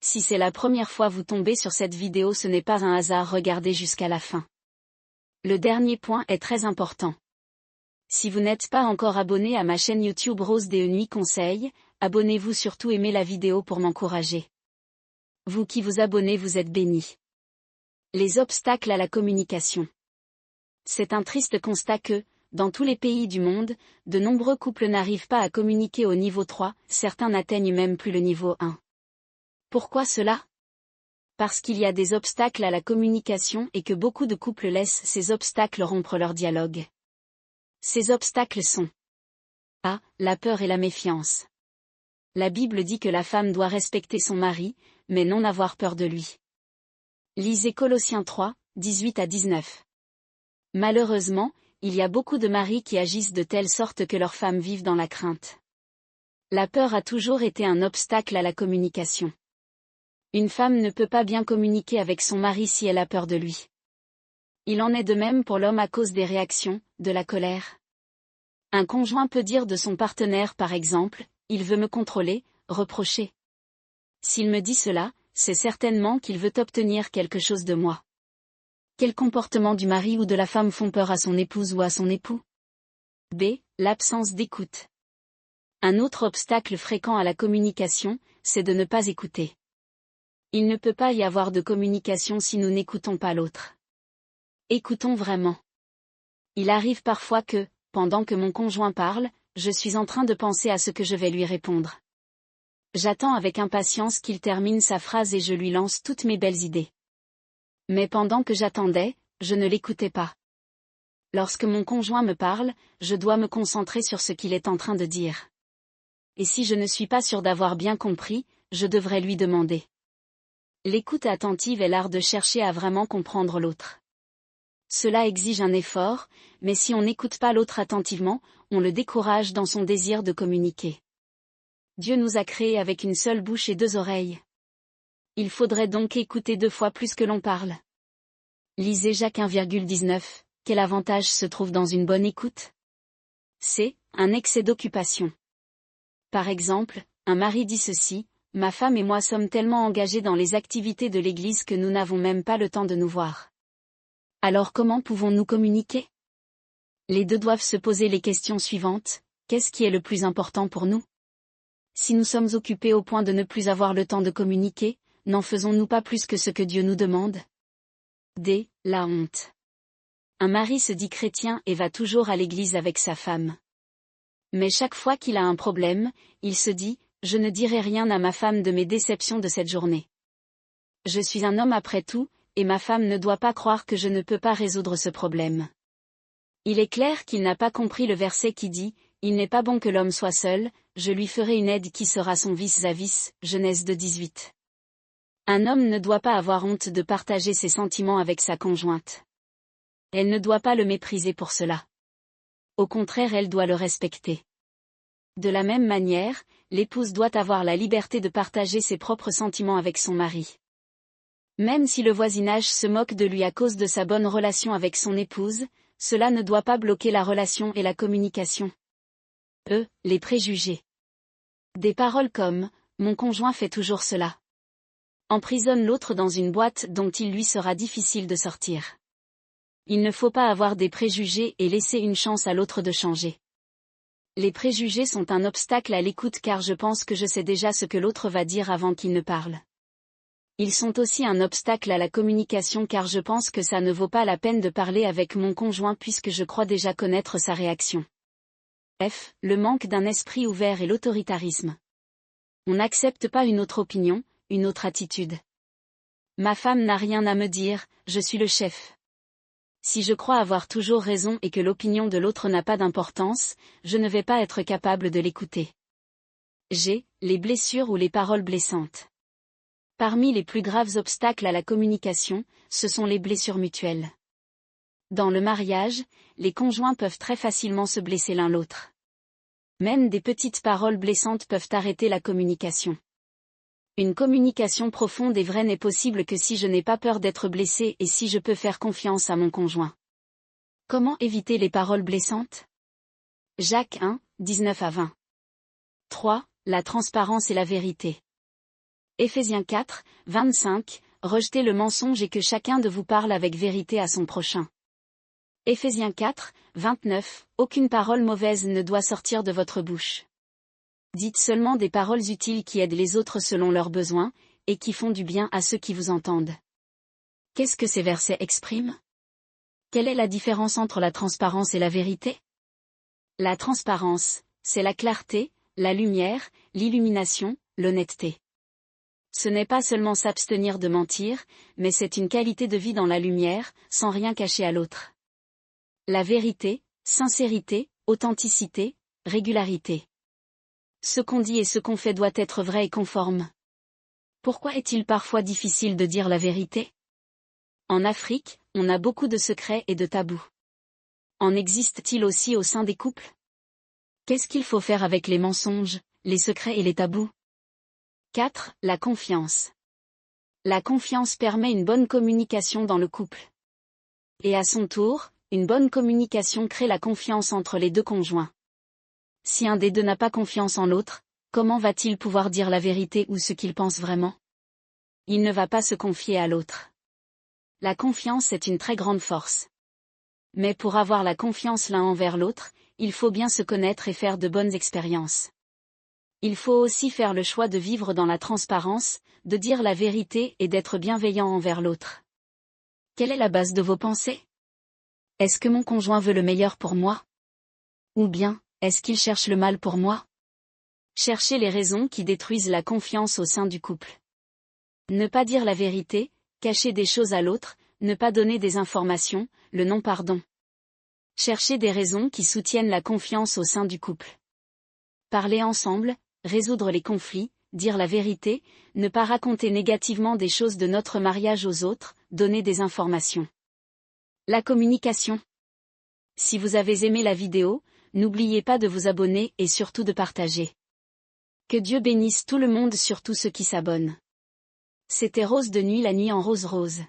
Si c'est la première fois vous tombez sur cette vidéo, ce n'est pas un hasard, regardez jusqu'à la fin. Le dernier point est très important. Si vous n'êtes pas encore abonné à ma chaîne YouTube Rose des Nuits Conseils, abonnez-vous, surtout aimez la vidéo pour m'encourager. Vous qui vous abonnez, vous êtes bénis. Les obstacles à la communication. C'est un triste constat que, dans tous les pays du monde, de nombreux couples n'arrivent pas à communiquer au niveau 3, certains n'atteignent même plus le niveau 1. Pourquoi cela ? Parce qu'il y a des obstacles à la communication et que beaucoup de couples laissent ces obstacles rompre leur dialogue. Ces obstacles sont A. La peur et la méfiance. La Bible dit que la femme doit respecter son mari, mais non avoir peur de lui. Lisez Colossiens 3, 18 à 19. Malheureusement, il y a beaucoup de maris qui agissent de telle sorte que leurs femmes vivent dans la crainte. La peur a toujours été un obstacle à la communication. Une femme ne peut pas bien communiquer avec son mari si elle a peur de lui. Il en est de même pour l'homme à cause des réactions, de la colère. Un conjoint peut dire de son partenaire par exemple, « Il veut me contrôler, reprocher. S'il me dit cela, c'est certainement qu'il veut obtenir quelque chose de moi. » Quels comportements du mari ou de la femme font peur à son épouse ou à son époux ? B. L'absence d'écoute. Un autre obstacle fréquent à la communication, c'est de ne pas écouter. Il ne peut pas y avoir de communication si nous n'écoutons pas l'autre. Écoutons vraiment. Il arrive parfois que, pendant que mon conjoint parle, je suis en train de penser à ce que je vais lui répondre. J'attends avec impatience qu'il termine sa phrase et je lui lance toutes mes belles idées. Mais pendant que j'attendais, je ne l'écoutais pas. Lorsque mon conjoint me parle, je dois me concentrer sur ce qu'il est en train de dire. Et si je ne suis pas sûre d'avoir bien compris, je devrais lui demander. L'écoute attentive est l'art de chercher à vraiment comprendre l'autre. Cela exige un effort, mais si on n'écoute pas l'autre attentivement, on le décourage dans son désir de communiquer. Dieu nous a créés avec une seule bouche et 2 oreilles. Il faudrait donc écouter 2 fois plus que l'on parle. Lisez Jacques 1,19, quel avantage se trouve dans une bonne écoute ? C'est un excès d'occupation. Par exemple, un mari dit ceci, « Ma femme et moi sommes tellement engagés dans les activités de l'église que nous n'avons même pas le temps de nous voir. » Alors comment pouvons-nous communiquer ? Les deux doivent se poser les questions suivantes, qu'est-ce qui est le plus important pour nous ? Si nous sommes occupés au point de ne plus avoir le temps de communiquer, n'en faisons-nous pas plus que ce que Dieu nous demande ? D. La honte. Un mari se dit chrétien et va toujours à l'église avec sa femme. Mais chaque fois qu'il a un problème, il se dit, je ne dirai rien à ma femme de mes déceptions de cette journée. Je suis un homme après tout, et ma femme ne doit pas croire que je ne peux pas résoudre ce problème. Il est clair qu'il n'a pas compris le verset qui dit, il n'est pas bon que l'homme soit seul, je lui ferai une aide qui sera son vis-à-vis, Genèse 2,18. Un homme ne doit pas avoir honte de partager ses sentiments avec sa conjointe. Elle ne doit pas le mépriser pour cela. Au contraire, elle doit le respecter. De la même manière, l'épouse doit avoir la liberté de partager ses propres sentiments avec son mari. Même si le voisinage se moque de lui à cause de sa bonne relation avec son épouse, cela ne doit pas bloquer la relation et la communication. Les préjugés. Des paroles comme « mon conjoint fait toujours cela » emprisonnent l'autre dans une boîte dont il lui sera difficile de sortir. Il ne faut pas avoir des préjugés et laisser une chance à l'autre de changer. Les préjugés sont un obstacle à l'écoute car je pense que je sais déjà ce que l'autre va dire avant qu'il ne parle. Ils sont aussi un obstacle à la communication car je pense que ça ne vaut pas la peine de parler avec mon conjoint puisque je crois déjà connaître sa réaction. F. Le manque d'un esprit ouvert et l'autoritarisme. On n'accepte pas une autre opinion, une autre attitude. Ma femme n'a rien à me dire, je suis le chef. Si je crois avoir toujours raison et que l'opinion de l'autre n'a pas d'importance, je ne vais pas être capable de l'écouter. G. Les blessures ou les paroles blessantes. Parmi les plus graves obstacles à la communication, ce sont les blessures mutuelles. Dans le mariage, les conjoints peuvent très facilement se blesser l'un l'autre. Même des petites paroles blessantes peuvent arrêter la communication. Une communication profonde et vraie n'est possible que si je n'ai pas peur d'être blessé et si je peux faire confiance à mon conjoint. Comment éviter les paroles blessantes ? Jacques 1, 19 à 20. 3. La transparence et la vérité. Éphésiens 4, 25, rejetez le mensonge et que chacun de vous parle avec vérité à son prochain. Éphésiens 4, 29, aucune parole mauvaise ne doit sortir de votre bouche. Dites seulement des paroles utiles qui aident les autres selon leurs besoins, et qui font du bien à ceux qui vous entendent. Qu'est-ce que ces versets expriment? Quelle est la différence entre la transparence et la vérité? La transparence, c'est la clarté, la lumière, l'illumination, l'honnêteté. Ce n'est pas seulement s'abstenir de mentir, mais c'est une qualité de vie dans la lumière, sans rien cacher à l'autre. La vérité, sincérité, authenticité, régularité. Ce qu'on dit et ce qu'on fait doit être vrai et conforme. Pourquoi est-il parfois difficile de dire la vérité? En Afrique, on a beaucoup de secrets et de tabous. En existe-t-il aussi au sein des couples? Qu'est-ce qu'il faut faire avec les mensonges, les secrets et les tabous? 4. La confiance. La confiance permet une bonne communication dans le couple. Et à son tour, une bonne communication crée la confiance entre les deux conjoints. Si un des deux n'a pas confiance en l'autre, comment va-t-il pouvoir dire la vérité ou ce qu'il pense vraiment? Il ne va pas se confier à l'autre. La confiance est une très grande force. Mais pour avoir la confiance l'un envers l'autre, il faut bien se connaître et faire de bonnes expériences. Il faut aussi faire le choix de vivre dans la transparence, de dire la vérité et d'être bienveillant envers l'autre. Quelle est la base de vos pensées? Est-ce que mon conjoint veut le meilleur pour moi? Ou bien, est-ce qu'il cherche le mal pour moi? Cherchez les raisons qui détruisent la confiance au sein du couple. Ne pas dire la vérité, cacher des choses à l'autre, ne pas donner des informations, le non-pardon. Cherchez des raisons qui soutiennent la confiance au sein du couple. Parler ensemble, résoudre les conflits, dire la vérité, ne pas raconter négativement des choses de notre mariage aux autres, donner des informations. La communication. Si vous avez aimé la vidéo, n'oubliez pas de vous abonner et surtout de partager. Que Dieu bénisse tout le monde, surtout ceux qui s'abonnent. C'était Rose de Nuit, la nuit en rose rose.